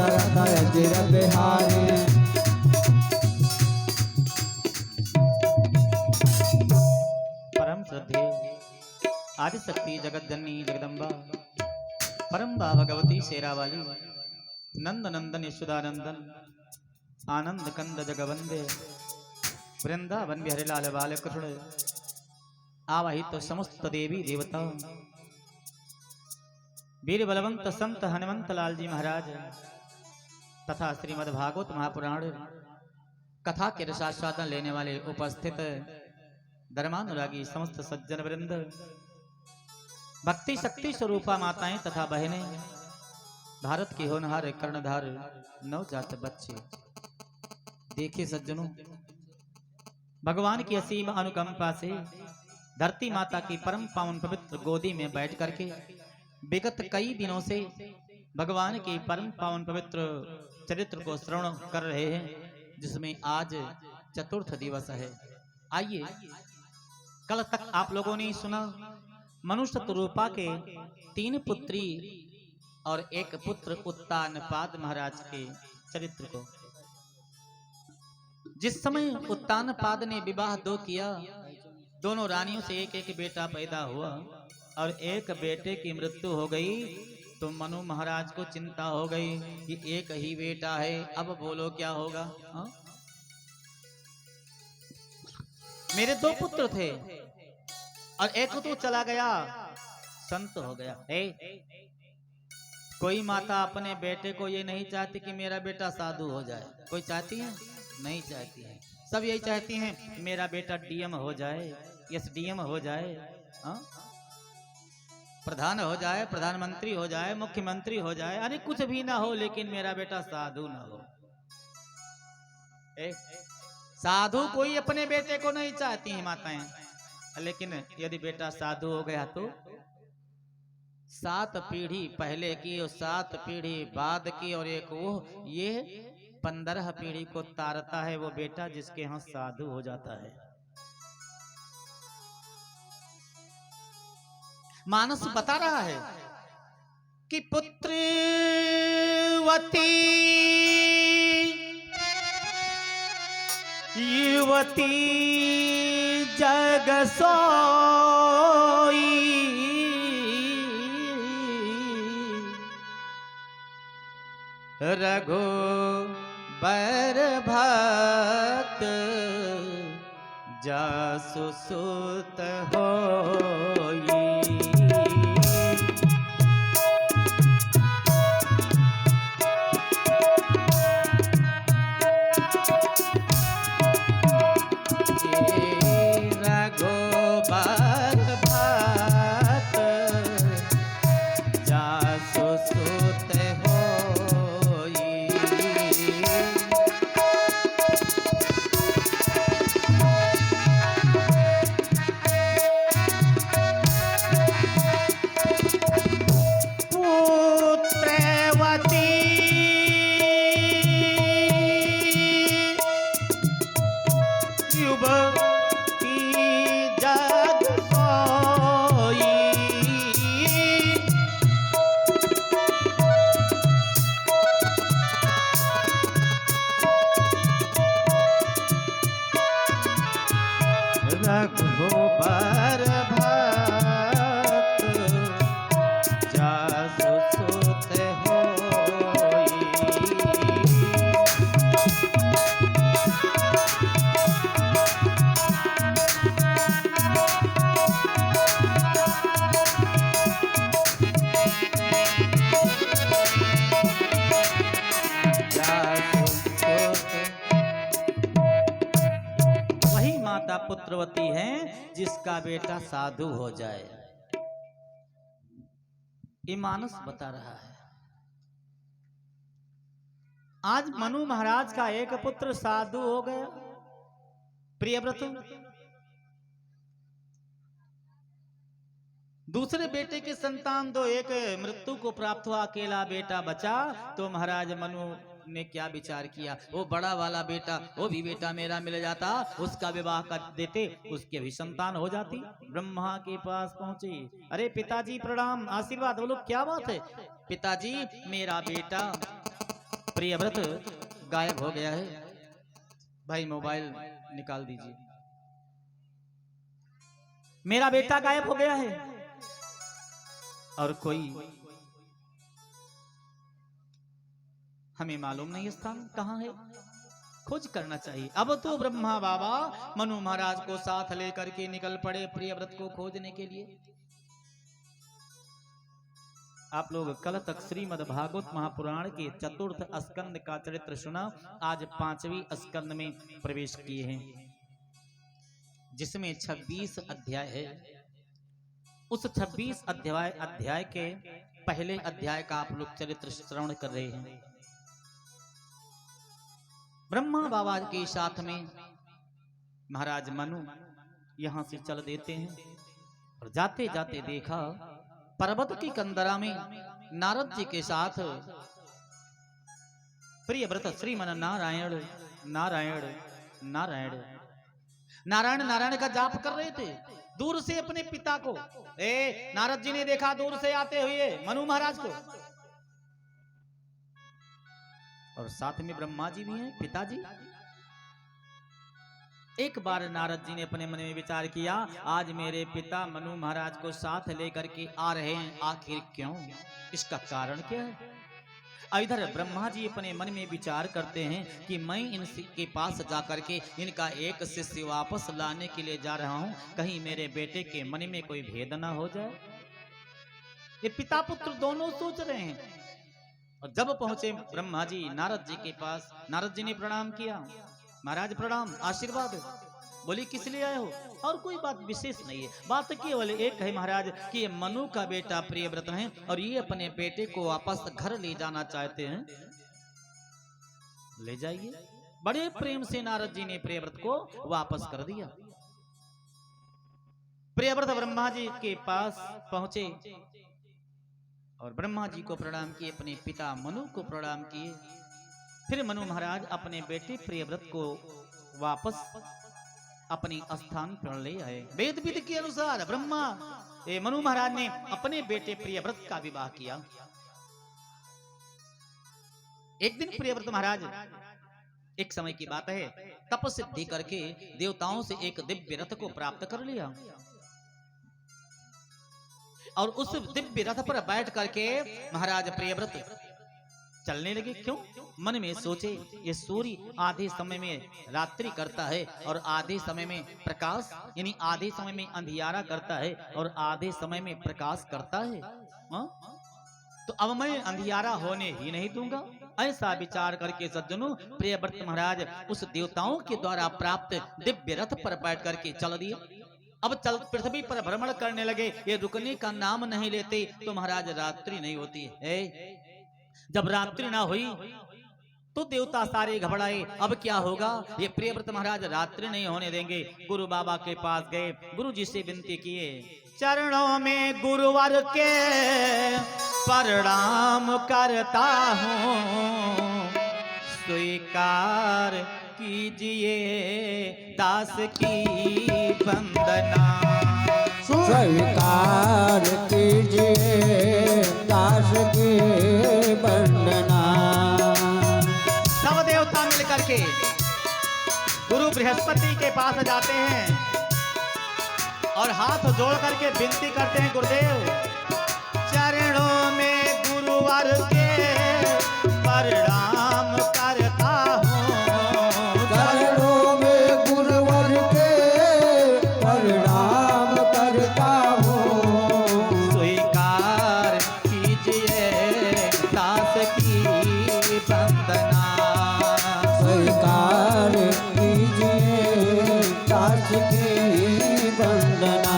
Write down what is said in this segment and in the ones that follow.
दशरथ अजिर बिहारी। परम श्रद्धेय आदिशक्ति जगत जननी जगदम्बा परम भगवती शेरावाली नंद नंदन यशोदानंदन आनंद कंद जगवंदे वृंदावन बिहारी लाल बाल कृष्ण आवाहित तो समस्त देवी देवता वीर बलवंत संत हनुमंत लाल जी महाराज तथा श्रीमद् भागवत महापुराण कथा के रसास्वादन लेने वाले उपस्थित धर्मानुरागी समस्त सज्जन वृंद, भक्ति शक्ति स्वरूपा माताएं तथा बहनें, भारत के होनहार कर्णधार नवजात बच्चे, देखिए सज्जनों, भगवान की असीम अनुकंपा से धरती माता की परम पावन पवित्र गोदी में बैठ करके विगत कई दिनों से भगवान के परम पावन पवित्र चरित्र को श्रवण कर रहे हैं, जिसमें आज चतुर्थ दिवस है। आइए, कल तक आप लोगों ने सुना मनुष्य रूपा के 3 पुत्री और 1 पुत्र उत्तानपाद महाराज के चरित्र को। जिस समय उत्तानपाद ने विवाह 2 किया, दोनों रानियों से एक बेटा पैदा हुआ और एक बेटे की मृत्यु हो गई, तो मनु महाराज को चिंता हो गई कि एक ही बेटा है, अब बोलो क्या होगा। हा? मेरे 2 पुत्र थे और एक तो चला गया, संत हो गया। कोई माता अपने बेटे को ये नहीं चाहती कि मेरा बेटा साधु हो जाए। कोई चाहती है? नहीं चाहती है। सब यही चाहती हैं मेरा बेटा डीएम हो जाए, एसडीएम हो जाए, प्रधान हो जाए, प्रधानमंत्री हो जाए, मुख्यमंत्री हो जाए, अरे कुछ भी ना हो, लेकिन मेरा बेटा साधु ना हो। साधु कोई अपने बेटे को नहीं चाहती है माताएं, लेकिन यदि बेटा साधु हो गया तो 7 पीढ़ी पहले की और 7 पीढ़ी बाद की और एक वो, ये 15 पीढ़ी को तारता है वो बेटा जिसके यहाँ साधु हो जाता है। मानस बता रहा है कि पुत्रवती युवती जग सोई, रघुबर भक्त जासु सुत होई। पुत्रवती हैं जिसका बेटा साधु हो जाए। ये मानस बता रहा है। आज मनु महाराज का एक पुत्र साधु हो गया, प्रियव्रत। दूसरे बेटे के संतान 2, एक मृत्यु को प्राप्त हुआ, अकेला बेटा बचा। तो महाराज मनु ने क्या विचार किया, वो बड़ा वाला बेटा, वो भी बेटा मेरा मिल जाता, उसका विवाह कर देते, उसके भी संतान हो जाती। ब्रह्मा के पास पहुंचे, अरे पिताजी प्रणाम, आशीर्वाद बोलो। क्या बात है पिताजी, मेरा बेटा प्रियव्रत गायब हो गया है। भाई मोबाइल निकाल दीजिए। मेरा बेटा गायब हो गया है और कोई हमें मालूम नहीं स्थान कहां है, खोज करना चाहिए। अब तो ब्रह्मा बाबा मनु महाराज को साथ लेकर के निकल पड़े प्रियव्रत को खोजने के लिए। आप लोग कल तक श्रीमद् भागवत महापुराण के चतुर्थ स्कंद का चरित्र सुना। आज 5वीं स्कंद में प्रवेश किए हैं, जिसमें 26 अध्याय है। उस 26 अध्याय के पहले अध्याय का आप लोग चरित्र श्रवण कर रहे हैं। ब्रह्मा बाबा के साथ में महाराज मनु यहां से चल देते हैं और जाते जाते देखा पर्वत की कंदरा में नारद जी के साथ प्रियव्रत श्रीमन नारायण नारायण नारायण नारायण नारायण का जाप कर रहे थे। दूर से अपने पिता को नारद जी ने देखा दूर से आते हुए मनु महाराज को, और साथ में ब्रह्मा जी भी हैं पिताजी। एक बार नारद जी ने अपने मन में विचार किया, आज मेरे पिता मनु महाराज को साथ लेकर के आ रहे हैं, आखिर क्यों, इसका कारण क्या है। इधर ब्रह्मा जी अपने मन में विचार करते हैं कि मैं इनके पास जाकर के इनका एक शिष्य वापस लाने के लिए जा रहा हूं, कहीं मेरे बेटे के मन में कोई भेद ना हो जाए। ये पिता पुत्र दोनों सोच रहे हैं। और जब पहुंचे ब्रह्मा जी नारद जी के पास, नारद जी ने प्रणाम किया। महाराज प्रणाम, आशीर्वाद। बोली किस लिए आए हो? और कोई बात विशेष नहीं है, बात केवल एक है महाराज कि ये मनु का बेटा प्रियव्रत है और ये अपने बेटे को वापस घर ले जाना चाहते हैं। ले जाइए। बड़े प्रेम से नारद जी ने प्रियव्रत को वापस कर दिया। प्रियव्रत ब्रह्मा जी के पास पहुंचे और ब्रह्मा जी को प्रणाम किए, अपने पिता मनु को प्रणाम किए। फिर मनु महाराज अपने बेटे प्रियव्रत को वापस अपने स्थान पर ले आए। वेद विधि के अनुसार ब्रह्मा मनु महाराज ने अपने बेटे प्रियव्रत का विवाह किया। एक दिन प्रियव्रत महाराज, एक समय की बात है, तपस्सिद्धि करके देवताओं से एक दिव्य रथ को प्राप्त कर लिया और उस दिव्य रथ पर बैठ करके महाराज प्रियव्रत चलने लगे। क्यों? मन में सोचे ये सूर्य आधे समय में रात्रि करता है और आधे समय में प्रकाश, यानी आधे समय में अंधियारा करता है और आधे समय में प्रकाश करता है। तो अब मैं अंधियारा होने ही नहीं दूंगा। ऐसा विचार करके सज्जनों प्रियव्रत महाराज उस देवताओं के द्वारा प्राप्त दिव्य रथ पर बैठ करके चल दिए। अब चल पृथ्वी पर भ्रमण करने लगे। ये रुकने का नाम नहीं लेते तो महाराज रात्रि नहीं होती है। जब रात्रि ना हुई तो देवता सारे घबराए, अब क्या होगा। ये प्रियव्रत महाराज रात्रि नहीं होने देंगे। गुरु बाबा के पास गए, गुरु जी से विनती किए, चरणों में गुरुवर के प्रणाम करता हूँ, स्वीकार कीजिए दास की वंदना। स्वीकार कीजिए दास की वंदना। सब देवता मिलकर के गुरु बृहस्पति के पास जाते हैं और हाथ जोड़ करके विनती करते हैं, गुरुदेव चरणों में गुरुवर के प्रणाम करता हूँ, चरणों में गुरुवर के प्रणाम करता हूँ, स्वीकार कीजिए दास की वंदना। स्वीकार कीजिए दास की वंदना।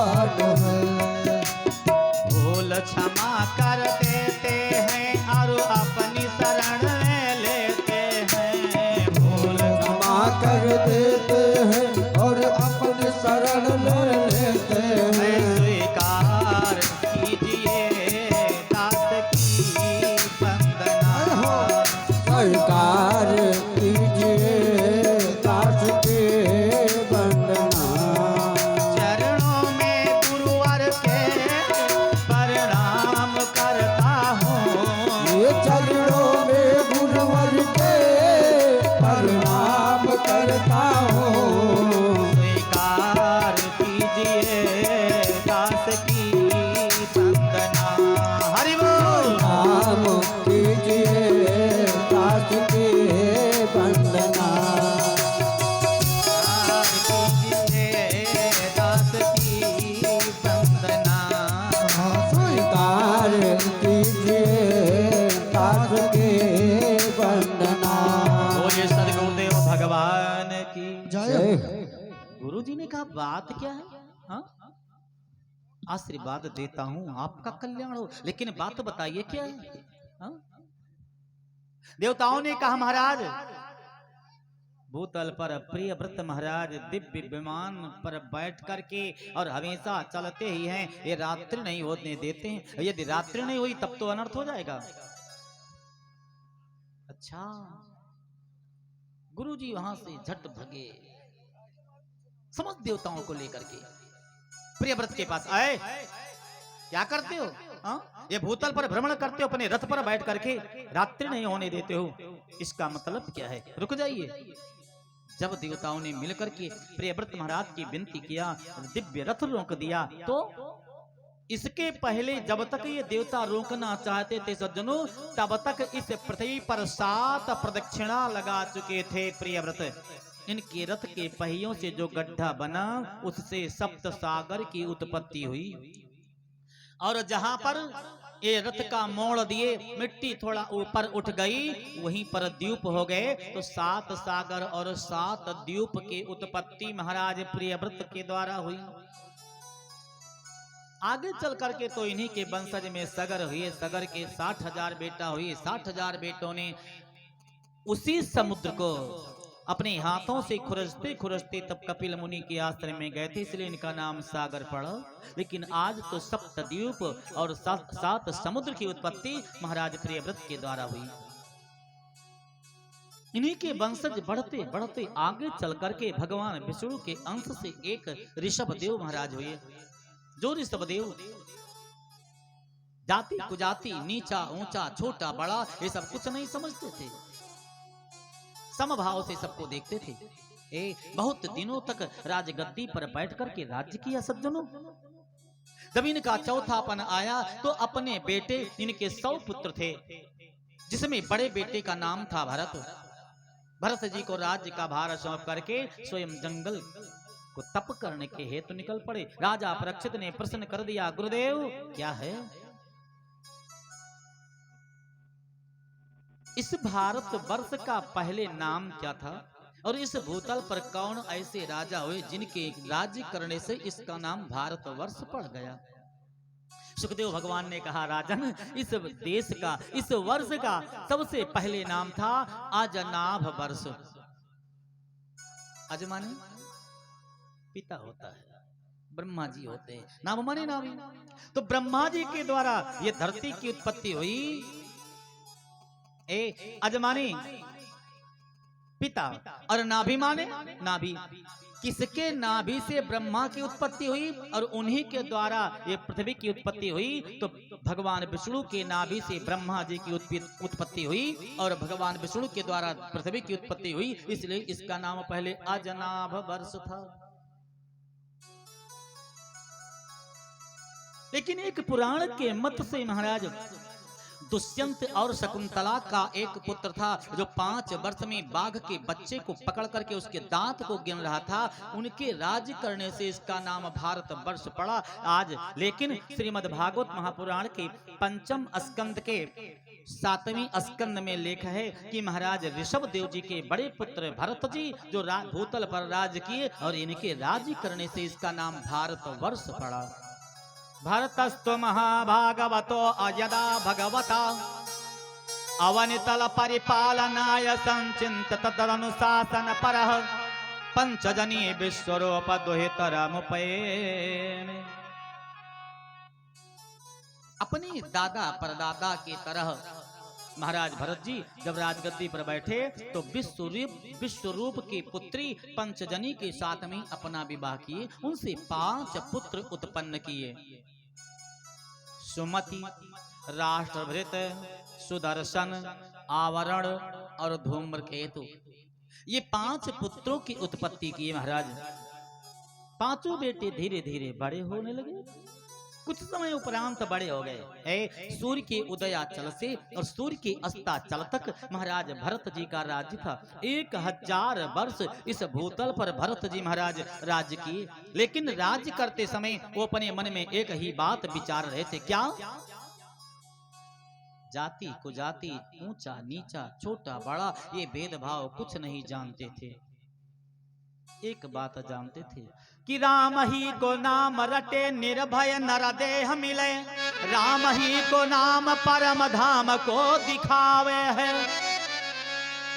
पावन है। भूल क्षमा कर देते हैं और अपनी शरण में लेते हैं। भूल क्षमा कर देते हैं और अपनी शरण ले लेते हैं। स्वीकार कीजिए दास की वंदना। स्वीकार कीजिए दास की वंदना। चरणों में गुरुवर के प्रणाम करता हूँ। ये चरणों में गुरुवर के प्रणाम करता हूँ। स्वीकार कीजिए दास की वंदना। हरि बोल। नाम कीजिए दास की वंदना। कीजिए दास की वंदना। स्वीकार कीजिए दास की वंदना। बोलिए सदगुरुदेव भगवान की जय। गुरु जी ने कहा बात क्या है? हाँ? आशीर्वाद देता हूँ आपका कल्याण हो, लेकिन बात बताइए क्या है? हाँ? देवताओं ने कहा महाराज भूतल पर प्रिय व्रत महाराज दिव्य विमान पर बैठ करके और हमेशा चलते ही हैं, ये रात्रि नहीं होने देते हैं। यदि रात्रि नहीं हुई तब तो अनर्थ हो जाएगा। अच्छा, गुरुजी वहां से झट भगे, समस्त देवताओं को लेकर के प्रियव्रत के पास आए। क्या करते हो? हाँ? ये भूतल पर भ्रमण करते हो, अपने रथ पर बैठ करके रात्रि नहीं होने देते हो, इसका मतलब क्या है? रुक जाइए। जब देवताओं ने मिलकर के प्रियव्रत महाराज की विनती किया, दिव्य रथ रोक दिया, तो इसके पहले जब तक ये देवता रोकना चाहते थे सज्जनों, तब तक इस पृथ्वी पर 7 प्रदक्षिणा लगा चुके थे प्रियव्रत। इनके रथ के पहियों से जो गड्ढा बना उससे सप्त सागर की उत्पत्ति हुई, और जहां पर ये रथ का मोड़ दिए मिट्टी थोड़ा ऊपर उठ गई, वहीं पर द्वीप हो गए। तो 7 सागर और 7 द्वीप की उत्पत्ति महाराज प्रियव्रत के द्वारा हुई। आगे चल करके तो इन्हीं के वंशज में सगर हुए, सगर के 60,000 बेटा हुए। 60,000 बेटों ने उसी समुद्र को अपने हाथों से खुरसते खुरसते तब कपिल मुनि के आश्रम में गए थे, इसलिए इनका नाम सागर पड़ा। लेकिन आज तो सप्तद्वीप और 7 समुद्र की उत्पत्ति महाराज प्रियव्रत के द्वारा हुई। इन्हीं के वंशज बढ़ते बढ़ते आगे चल करके भगवान विष्णु के अंश से एक ऋषभदेव महाराज हुए। जो ऋषभदेव जाति कुजाति, नीचा ऊंचा, छोटा बड़ा, ये सब कुछ नहीं समझते थे, समभाव से सबको देखते थे। बहुत दिनों तक राजगद्दी पर बैठ करके राज्य किया सज्जनों। जब इनका चौथापन आया तो अपने बेटे, इनके 100 पुत्र थे, जिसमें बड़े बेटे का नाम था भरत। भरत जी को राज्य का भार सौंप करके स्वयं जंगल को तप करने के हेतु निकल पड़े। राजा परीक्षित ने प्रश्न कर दिया, गुरुदेव क्या है? इस भारत वर्ष का पहले नाम क्या था, और इस भूतल पर कौन ऐसे राजा हुए जिनके राज्य करने से इसका नाम भारत वर्ष पड़ गया? सुखदेव भगवान ने कहा, राजन, इस देश का, इस वर्ष का सबसे पहले नाम था अजनाभ वर्ष। अज माने पिता होता है, ब्रह्मा जी होते हैं, नाभ माने नाभि। तो ब्रह्मा जी के द्वारा ये धरती की उत्पत्ति हुई। अजमानी पिता और नाभि माने नाभि। किसके नाभि से ब्रह्मा की उत्पत्ति हुई और उन्हीं के द्वारा ये पृथ्वी की उत्पत्ति हुई? तो भगवान विष्णु के नाभि से ब्रह्मा जी की उत्पत्ति हुई और भगवान विष्णु के द्वारा पृथ्वी की उत्पत्ति हुई, इसलिए इसका नाम पहले अजनाभ वर्ष था। लेकिन एक पुराण के मत से महाराज दुष्यंत और शकुंतला का एक पुत्र था, जो 5 वर्ष में बाघ के बच्चे को पकड़ करके उसके दांत को गिन रहा था। उनके राज्य करने से इसका नाम भारत वर्ष पड़ा आज। लेकिन श्रीमद् भागवत महापुराण के 5म स्कंद के 7वें स्कंद में लेख है कि महाराज ऋषभ देव जी के बड़े पुत्र भरत जी जो भूतल पर राज किए और इनके राज्य करने से इसका नाम भारतवर्ष पड़ा। भरतस्तु महाभागवतो अयदा भगवता अवनितल परिपालनाय संचिंत तदनुशासन परः पंचजनी विश्वरूप दुहितरमुपैन्। अपने दादा परदादा की तरह महाराज भरत जी जब राजगद्दी पर बैठे तो विश्वरूप की पुत्री पंचजनी के साथ में अपना विवाह किए। उनसे 5 पुत्र उत्पन्न किए। सुमति, राष्ट्रभृत, सुदर्शन, आवरण और धूम्रकेतु, ये 5 पुत्रों की उत्पत्ति की महाराज। 5 बेटे धीरे धीरे बड़े होने लगे। कुछ समय उपरांत बड़े हो गए। सूर्य के उदयाचल से और सूर्य के अस्ताचल तक महाराज भरत जी का राज्य था। 1000 वर्ष इस भूतल पर भरत जी महाराज राज्य किए। लेकिन राज्य करते समय वो अपने मन में एक ही बात विचार रहे थे। क्या? जाति कुजाति, ऊंचा नीचा, छोटा बड़ा, ये भेदभाव कुछ नहीं जानते थे। एक बात जानते थे कि राम ही को नाम रटे निर्भय नर देह मिले, राम ही को नाम परम धाम को दिखावे है,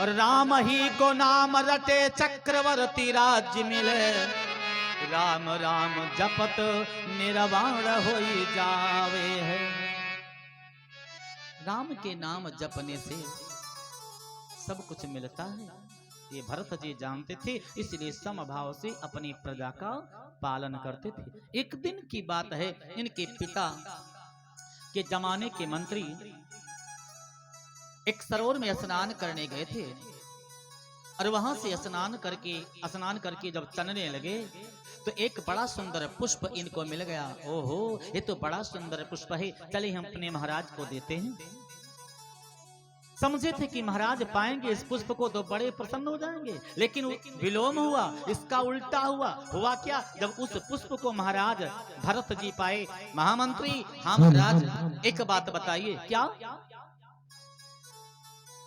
और राम ही को नाम रटे चक्रवर्ती राज्य मिले, राम राम जपत निर्वाण होई जावे है। राम के नाम जपने से सब कुछ मिलता है, ये भरत जी जानते थे। इसलिए समभाव से अपनी प्रजा का पालन करते थे। एक दिन की बात है, इनके पिता के जमाने के मंत्री एक सरोवर में स्नान करने गए थे और वहां से स्नान करके जब चलने लगे तो एक बड़ा सुंदर पुष्प इनको मिल गया। ओहो, ये तो बड़ा सुंदर पुष्प है, चले हम अपने महाराज को देते हैं। समझे थे कि महाराज पाएंगे इस पुष्प को तो बड़े प्रसन्न हो जाएंगे, लेकिन विलोम हुआ, इसका उल्टा हुआ। हुआ क्या? जब उस पुष्प को महाराज भरत जी पाए, महामंत्री, हाँ महाराज एक बात बताइए, क्या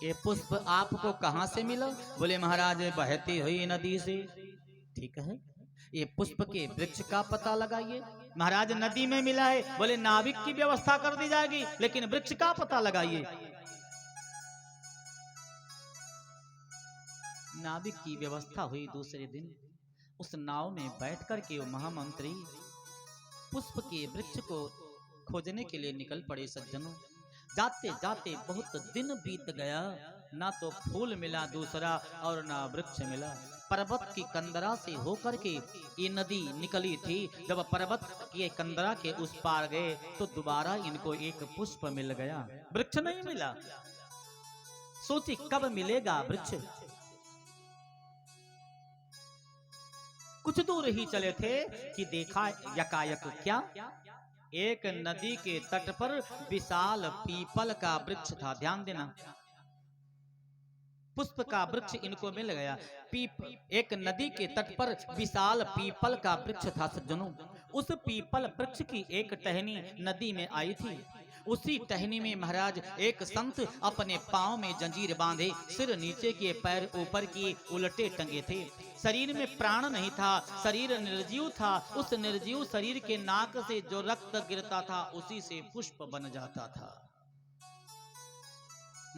ये पुष्प आपको कहां से मिला? बोले महाराज बहती हुई नदी से। ठीक है, ये पुष्प के वृक्ष का पता लगाइए। महाराज नदी में मिला है। बोले नाविक की व्यवस्था कर दी जाएगी, लेकिन वृक्ष का पता लगाइए। नाविक की व्यवस्था हुई। दूसरे दिन उस नाव में बैठ कर के वो महामंत्री पुष्प के वृक्ष को खोजने के लिए निकल पड़े। सज्जनों, जाते जाते बहुत दिन बीत गया, ना तो फूल मिला दूसरा और ना वृक्ष मिला। पर्वत की कंदरा से होकर के ये नदी निकली थी। जब पर्वत के कंदरा के उस पार गए तो दोबारा इनको एक पुष्प मिल गया, वृक्ष नहीं मिला। सोची कब मिलेगा वृक्ष। कुछ दूर ही चले थे कि देखा यकायक क्या, एक नदी के तट पर विशाल पीपल का वृक्ष था। ध्यान देना, पुष्प का वृक्ष इनको मिल गया। एक नदी के तट पर विशाल पीपल का वृक्ष था। सज्जनों, उस पीपल वृक्ष की एक टहनी नदी में आई थी। उसी टहनी में महाराज एक संत अपने पांव में जंजीर बांधे, सिर नीचे किए, पैर ऊपर किए, उलटे टंगे थे। शरीर में प्राण नहीं था, शरीर निर्जीव था। उस निर्जीव शरीर के नाक से जो रक्त गिरता था उसी से पुष्प बन जाता था।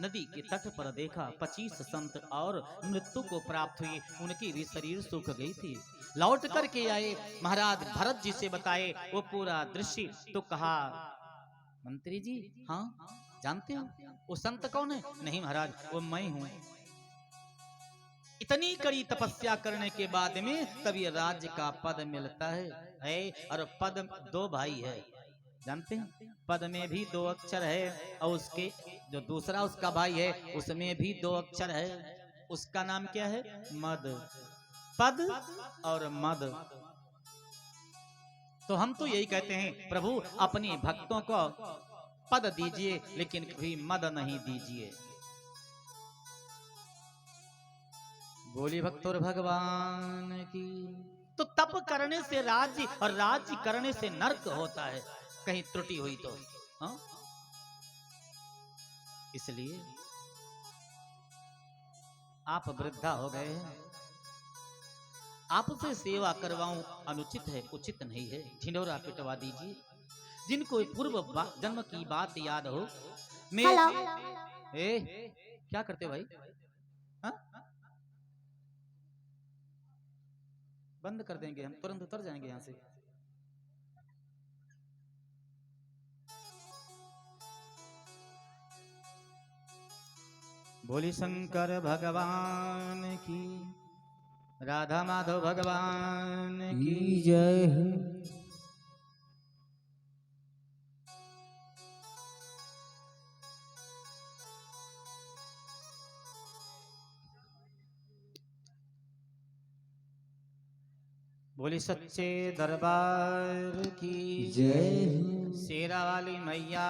नदी के तट पर देखा 25 संत और मृत्यु को प्राप्त हुई, उनकी भी शरीर सूख गई थी। लौट करके आए, महाराज भरत जी से बताए वो पूरा दृश्य। तो कहा, मंत्री जी, हाँ जानते हो वो संत कौन है? नहीं महाराज, वो मैं हूं। इतनी कड़ी तपस्या करने के बाद में तभी राज्य का पद मिलता है। और पद 2 भाई है, जानते हैं? पद में भी 2 अक्षर है और उसके जो दूसरा उसका भाई है उसमें भी 2 अक्षर है। उसका नाम क्या है? मद। पद और मद। तो हम तो यही कहते हैं, प्रभु अपने भक्तों को पद दीजिए लेकिन कभी मद नहीं दीजिए। बोली भक्तों भगवान की। तो तप करने से राज्य और राज्य करने से नर्क होता है, कहीं त्रुटि हुई तो। हाँ? इसलिए आप वृद्धा हो गए हैं, आपसे सेवा करवाऊं अनुचित है, उचित नहीं है। ढिंडोरा पिटवा दीजिए। जिनको पूर्व जन्म की बात याद हो। मैं क्या करते हो भाई? हा? बंद कर देंगे हम, तुरंत उतर जाएंगे यहां से। बोली शंकर भगवान की, राधा माधव भगवान की जय हो। बोली सच्चे दरबार की जय हो। शेरा वाली मैया